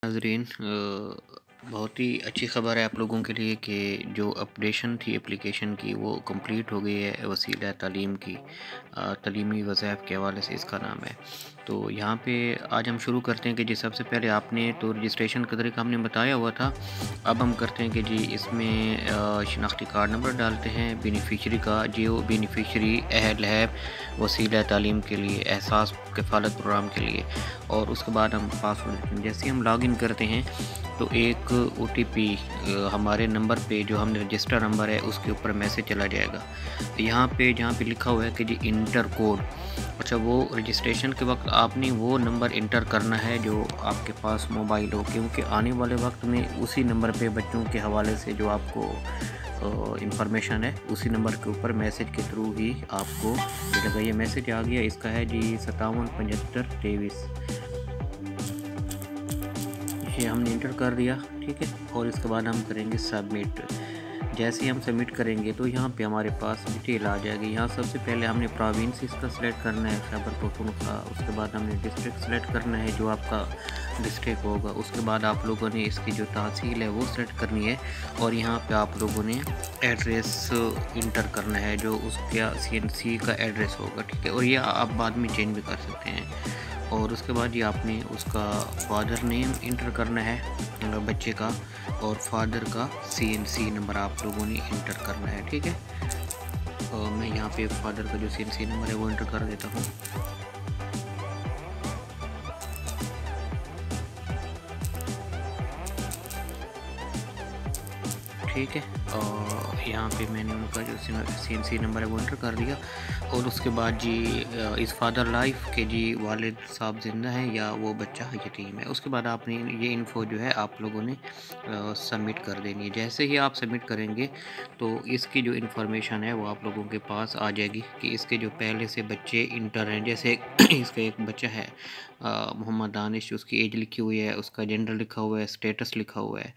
नाज़रीन, बहुत ही अच्छी ख़बर है आप लोगों के लिए कि जो अपडेशन थी एप्लीकेशन की वो कंप्लीट हो गई है। वसीला तालीम की तलीमी वज़ाइफ के हवाले से इसका नाम है। तो यहाँ पे आज हम शुरू करते हैं कि जी सबसे पहले आपने तो रजिस्ट्रेशन का तरीका हमने बताया हुआ था। अब हम करते हैं कि जी इसमें शनाख्ती कार्ड नंबर डालते हैं बेनिफिशरी का, जो बेनिफिशरी अहल है वसीला तालीम के लिए, एहसास कफ़ालत प्रोग्राम के लिए। और उसके बाद हम पासवर्ड जैसे ही हम लॉगिन करते हैं तो एक ओटीपी हमारे नंबर पे जो हमने रजिस्टर नंबर है उसके ऊपर मैसेज चला जाएगा। यहाँ पे जहाँ पे लिखा हुआ है कि जी इंटर कोड, अच्छा वो रजिस्ट्रेशन के वक्त आपने वो नंबर इंटर करना है जो आपके पास मोबाइल हो, क्योंकि आने वाले वक्त में उसी नंबर पे बच्चों के हवाले से जो आपको इंफॉर्मेशन है उसी नंबर के ऊपर मैसेज के थ्रू ही आपको मिलेगा। ये मैसेज आ गया, इसका है जी 577523। ये हमने इंटर कर दिया, ठीक है। और इसके बाद हम करेंगे सबमिट। जैसे ही हम सबमिट करेंगे तो यहाँ पे हमारे पास डिटेल आ जाएगी। यहाँ सबसे पहले हमने प्रोविंस इसका सिलेक्ट करना है, खैबर पख्तूनख्वा। उसके बाद हमने डिस्ट्रिक्ट सेलेक्ट करना है जो आपका डिस्ट्रिक्ट होगा। उसके बाद आप लोगों ने इसकी जो तहसील है वो सेलेक्ट करनी है। और यहाँ पे आप लोगों ने एड्रेस इंटर करना है जो उसका CNC का एड्रेस होगा, ठीक है। और ये आप बाद में चेंज भी कर सकते हैं। और उसके बाद ये आपने उसका फादर नेम इंटर करना है बच्चे का, और फादर का CNC नंबर आप लोगों ने इंटर करना है, ठीक है। और मैं यहाँ पे फादर का जो CNC नंबर है वो इंटर कर देता हूँ। ठीक है, और यहाँ पे मैंने उनका जो CNC नंबर है वो इंटर कर दिया। और उसके बाद जी इस फादर लाइफ के जी वालिद साहब ज़िंदा हैं या वो बच्चा यतीम है। उसके बाद आपने ये इन्फो जो है आप लोगों ने सबमिट कर देनी है। जैसे ही आप सबमिट करेंगे तो इसकी जो इन्फॉर्मेशन है वो आप लोगों के पास आ जाएगी कि इसके जो पहले से बच्चे इंटर हैं। जैसे इसका एक बच्चा है मोहम्मद दानिश, उसकी एज लिखी हुई है, उसका जेंडर लिखा हुआ है, स्टेटस लिखा हुआ है।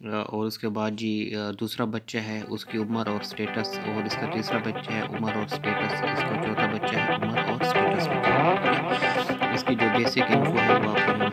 और उसके बाद जी दूसरा बच्चा है उसकी उम्र और स्टेटस, और इसका तीसरा बच्चा है उम्र और स्टेटस, इसका चौथा बच्चा है उम्र और स्टेटस लिखा हुआ है। इसकी जो बेसिक इन्फो है वो आप लोगों